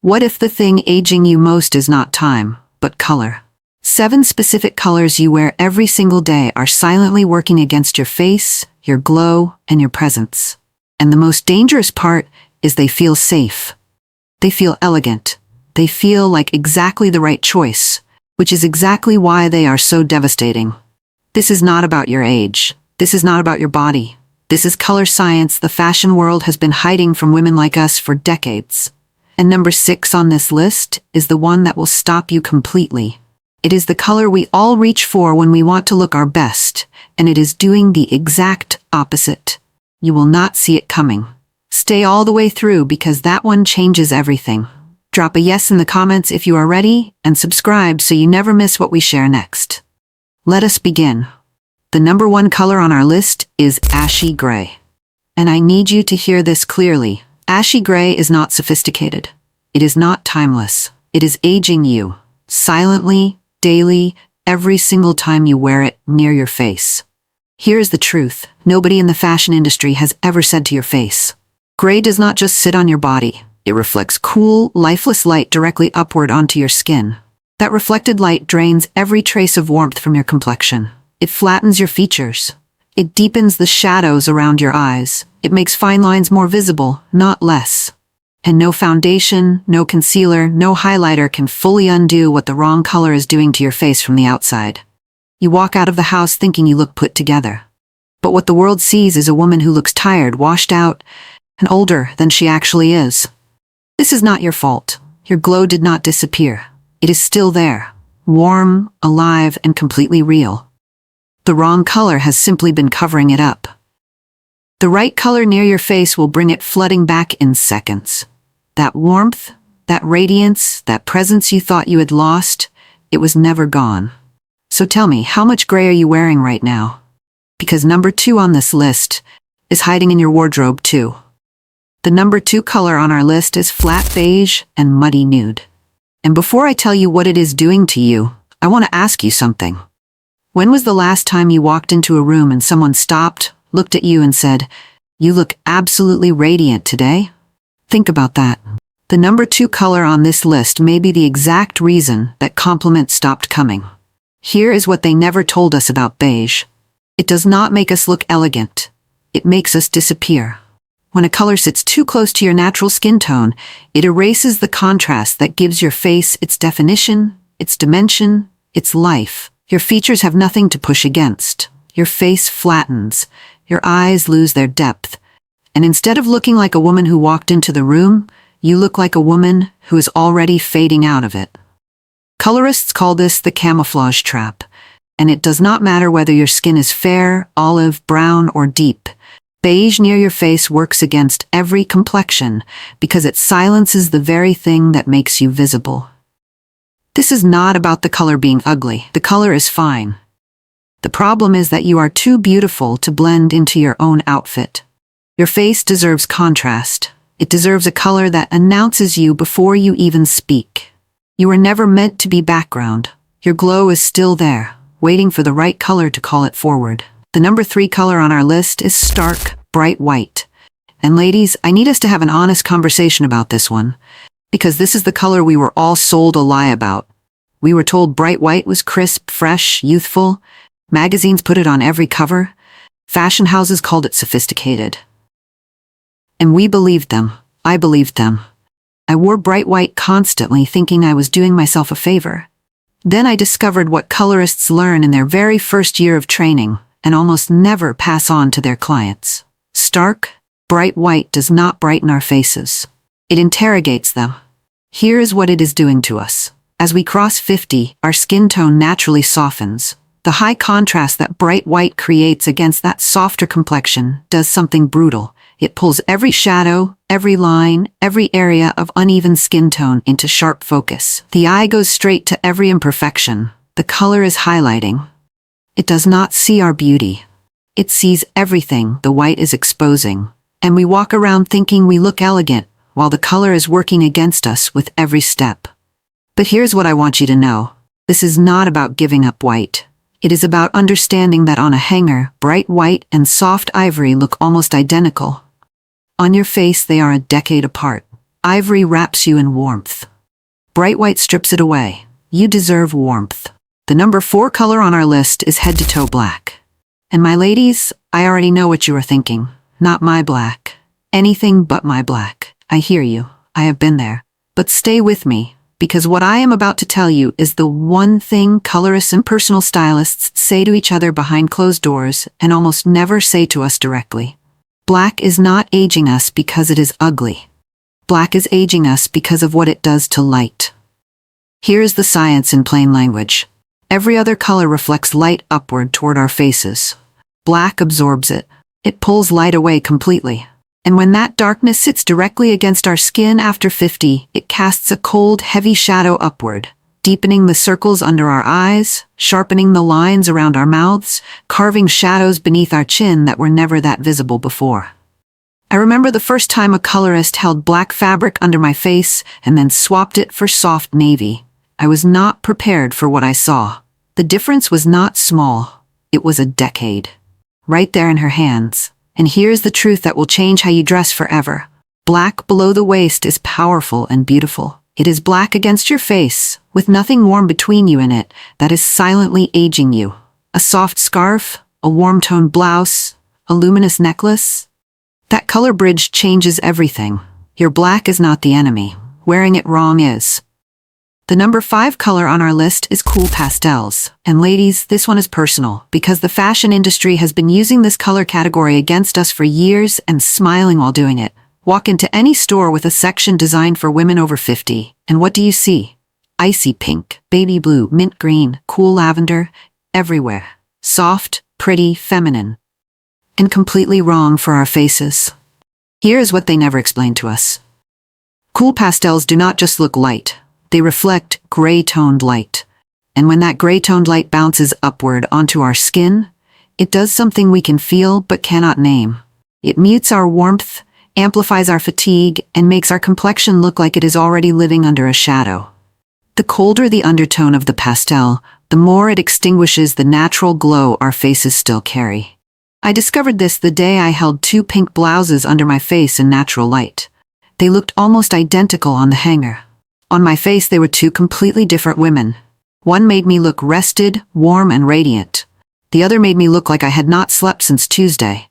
What if the thing aging you most is not time, but color? 7 specific colors you wear every single day are silently working against your face, your glow, and your presence. And the most dangerous part is they feel safe. They feel elegant. They feel like exactly the right choice, which is exactly why they are so devastating. This is not about your age. This is not about your body. This is color science the fashion world has been hiding from women like us for decades. And number 6 on this list is the one that will stop you completely. It is the color we all reach for when we want to look our best, and it is doing the exact opposite. You will not see it coming. Stay all the way through because that one changes everything. Drop a yes in the comments if you are ready, and subscribe so you never miss what we share next. Let us begin. The number 1 color on our list is ashy gray. And I need you to hear this clearly. Ashy gray is not sophisticated. It is not timeless. It is aging you, silently, daily, every single time you wear it near your face. Here is the truth. Nobody in the fashion industry has ever said to your face. Gray does not just sit on your body. It reflects cool, lifeless light directly upward onto your skin. That reflected light drains every trace of warmth from your complexion. It flattens your features. It deepens the shadows around your eyes. It makes fine lines more visible, not less. And no foundation, no concealer, no highlighter can fully undo what the wrong color is doing to your face from the outside. You walk out of the house thinking you look put together. But what the world sees is a woman who looks tired, washed out, and older than she actually is. This is not your fault. Your glow did not disappear. It is still there, warm, alive, and completely real. The wrong color has simply been covering it up. The right color near your face will bring it flooding back in seconds. That warmth, that radiance, that presence you thought you had lost, it was never gone. So tell me, how much gray are you wearing right now? Because number 2 on this list is hiding in your wardrobe too. The number 2 color on our list is flat beige and muddy nude. And before I tell you what it is doing to you, I want to ask you something. When was the last time you walked into a room and someone stopped, looked at you and said, "You look absolutely radiant today"? Think about that. The number 2 color on this list may be the exact reason that compliments stopped coming. Here is what they never told us about beige. It does not make us look elegant. It makes us disappear. When a color sits too close to your natural skin tone, it erases the contrast that gives your face its definition, its dimension, its life. Your features have nothing to push against. Your face flattens. Your eyes lose their depth. And instead of looking like a woman who walked into the room, you look like a woman who is already fading out of it. Colorists call this the camouflage trap. And it does not matter whether your skin is fair, olive, brown, or deep. Beige near your face works against every complexion because it silences the very thing that makes you visible. This is not about the color being ugly. The color is fine. The problem is that you are too beautiful to blend into your own outfit. Your face deserves contrast. It deserves a color that announces you before you even speak. You were never meant to be background. Your glow is still there, waiting for the right color to call it forward. The number 3 color on our list is stark, bright white. And ladies, I need us to have an honest conversation about this one, because this is the color we were all sold a lie about. We were told bright white was crisp, fresh, youthful. Magazines put it on every cover. Fashion houses called it sophisticated. And we believed them. I believed them. I wore bright white constantly, thinking I was doing myself a favor. Then I discovered what colorists learn in their very first year of training and almost never pass on to their clients. Stark, bright white does not brighten our faces. It interrogates them. Here is what it is doing to us. As we cross 50, our skin tone naturally softens. The high contrast that bright white creates against that softer complexion does something brutal. It pulls every shadow, every line, every area of uneven skin tone into sharp focus. The eye goes straight to every imperfection. The color is highlighting. It does not see our beauty. It sees everything the white is exposing. And we walk around thinking we look elegant, while the color is working against us with every step. But here's what I want you to know. This is not about giving up white. It is about understanding that on a hanger, bright white and soft ivory look almost identical. On your face, they are a decade apart. Ivory wraps you in warmth. Bright white strips it away. You deserve warmth. The number 4 color on our list is head to toe black. And my ladies, I already know what you are thinking. Not my black. Anything but my black. I hear you. I have been there. But stay with me, because what I am about to tell you is the one thing colorists and personal stylists say to each other behind closed doors and almost never say to us directly. Black is not aging us because it is ugly. Black is aging us because of what it does to light. Here is the science in plain language. Every other color reflects light upward toward our faces. Black absorbs it. It pulls light away completely. And when that darkness sits directly against our skin after 50, it casts a cold, heavy shadow upward, deepening the circles under our eyes, sharpening the lines around our mouths, carving shadows beneath our chin that were never that visible before. I remember the first time a colorist held black fabric under my face and then swapped it for soft navy. I was not prepared for what I saw. The difference was not small. It was a decade. Right there in her hands. And here's the truth that will change how you dress forever. Black below the waist is powerful and beautiful. It is black against your face, with nothing warm between you and it, that is silently aging you. A soft scarf, a warm-toned blouse, a luminous necklace. That color bridge changes everything. Your black is not the enemy. Wearing it wrong is. The number 5 color on our list is cool pastels. And ladies, this one is personal, because the fashion industry has been using this color category against us for years and smiling while doing it. Walk into any store with a section designed for women over 50, and what do you see? Icy pink, baby blue, mint green, cool lavender, everywhere. Soft, pretty, feminine. And completely wrong for our faces. Here is what they never explained to us. Cool pastels do not just look light. They reflect gray-toned light. And when that gray-toned light bounces upward onto our skin, it does something we can feel but cannot name. It mutes our warmth, amplifies our fatigue, and makes our complexion look like it is already living under a shadow. The colder the undertone of the pastel, the more it extinguishes the natural glow our faces still carry. I discovered this the day I held 2 pink blouses under my face in natural light. They looked almost identical on the hanger. On my face, they were 2 completely different women. One made me look rested, warm, and radiant. The other made me look like I had not slept since Tuesday.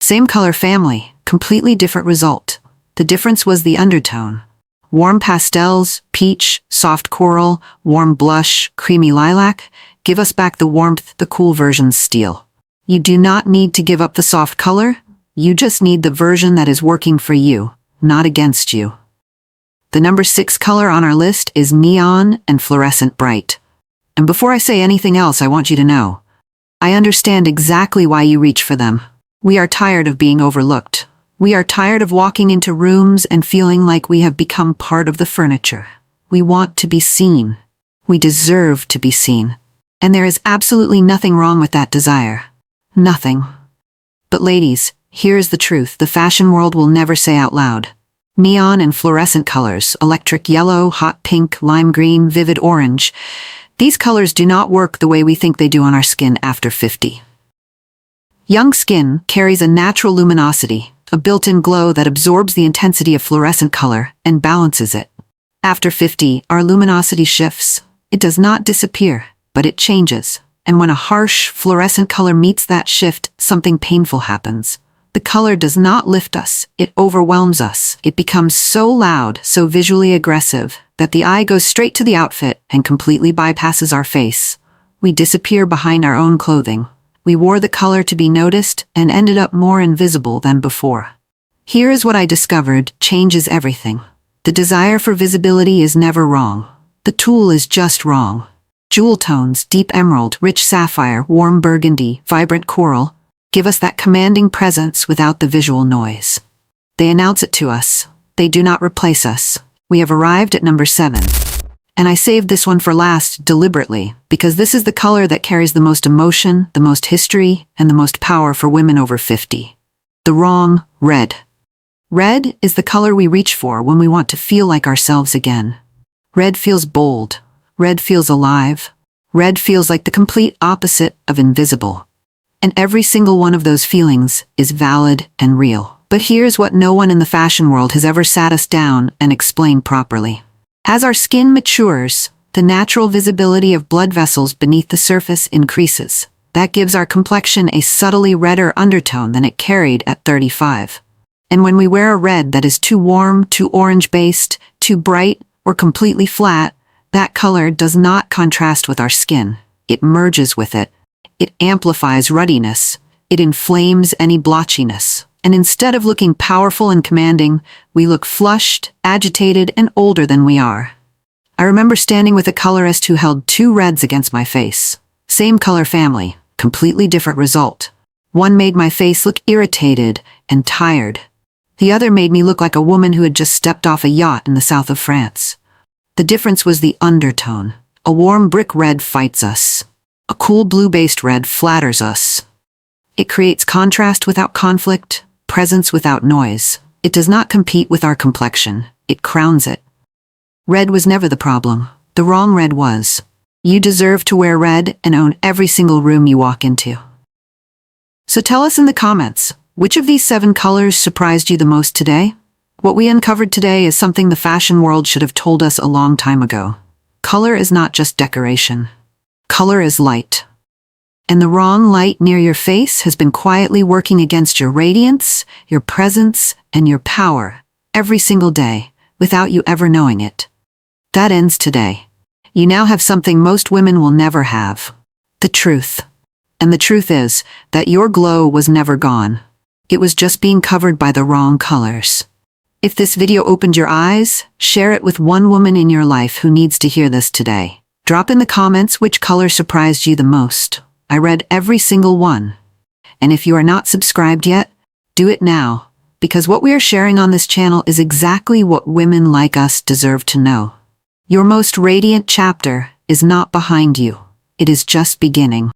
Same color family, completely different result. The difference was the undertone. Warm pastels, peach, soft coral, warm blush, creamy lilac, give us back the warmth the cool versions steal. You do not need to give up the soft color. You just need the version that is working for you, not against you. The number 6 color on our list is neon and fluorescent bright. And before I say anything else, I want you to know, I understand exactly why you reach for them. We are tired of being overlooked. We are tired of walking into rooms and feeling like we have become part of the furniture. We want to be seen. We deserve to be seen. And there is absolutely nothing wrong with that desire. Nothing. But ladies, here is the truth the fashion world will never say out loud. Neon and fluorescent colors, electric yellow, hot pink, lime green, vivid orange. These colors do not work the way we think they do on our skin after 50. Young skin carries a natural luminosity, a built-in glow that absorbs the intensity of fluorescent color and balances it. After 50, our luminosity shifts. It does not disappear, but it changes. And when a harsh, fluorescent color meets that shift, something painful happens. The color does not lift us, it overwhelms us. It becomes so loud, so visually aggressive, that the eye goes straight to the outfit and completely bypasses our face. We disappear behind our own clothing. We wore the color to be noticed and ended up more invisible than before. Here is what I discovered changes everything. The desire for visibility is never wrong. The tool is just wrong. Jewel tones, deep emerald, rich sapphire, warm burgundy, vibrant coral, give us that commanding presence without the visual noise. They announce it to us. They do not replace us. We have arrived at number 7. And I saved this one for last deliberately, because this is the color that carries the most emotion, the most history, and the most power for women over 50. The wrong red. Red is the color we reach for when we want to feel like ourselves again. Red feels bold. Red feels alive. Red feels like the complete opposite of invisible. And every single one of those feelings is valid and real. But here's what no one in the fashion world has ever sat us down and explained properly. As our skin matures, the natural visibility of blood vessels beneath the surface increases. That gives our complexion a subtly redder undertone than it carried at 35. And when we wear a red that is too warm, too orange-based, too bright, or completely flat, that color does not contrast with our skin. It merges with it. It amplifies ruddiness. It inflames any blotchiness. And instead of looking powerful and commanding, we look flushed, agitated, and older than we are. I remember standing with a colorist who held two reds against my face. Same color family, completely different result. One made my face look irritated and tired. The other made me look like a woman who had just stepped off a yacht in the south of France. The difference was the undertone. A warm brick red fights us. A cool blue-based red flatters us. It creates contrast without conflict, presence without noise. It does not compete with our complexion. It crowns it. Red was never the problem. The wrong red was. You deserve to wear red and own every single room you walk into. So tell us in the comments, which of these 7 colors surprised you the most today? What we uncovered today is something the fashion world should have told us a long time ago. Color is not just decoration. Color is light. And the wrong light near your face has been quietly working against your radiance, your presence, and your power every single day, without you ever knowing it. That ends today. You now have something most women will never have. The truth. And the truth is that your glow was never gone. It was just being covered by the wrong colors. If this video opened your eyes, share it with one woman in your life who needs to hear this today. Drop in the comments which color surprised you the most. I read every single one. And if you are not subscribed yet, do it now, because what we are sharing on this channel is exactly what women like us deserve to know. Your most radiant chapter is not behind you. It is just beginning.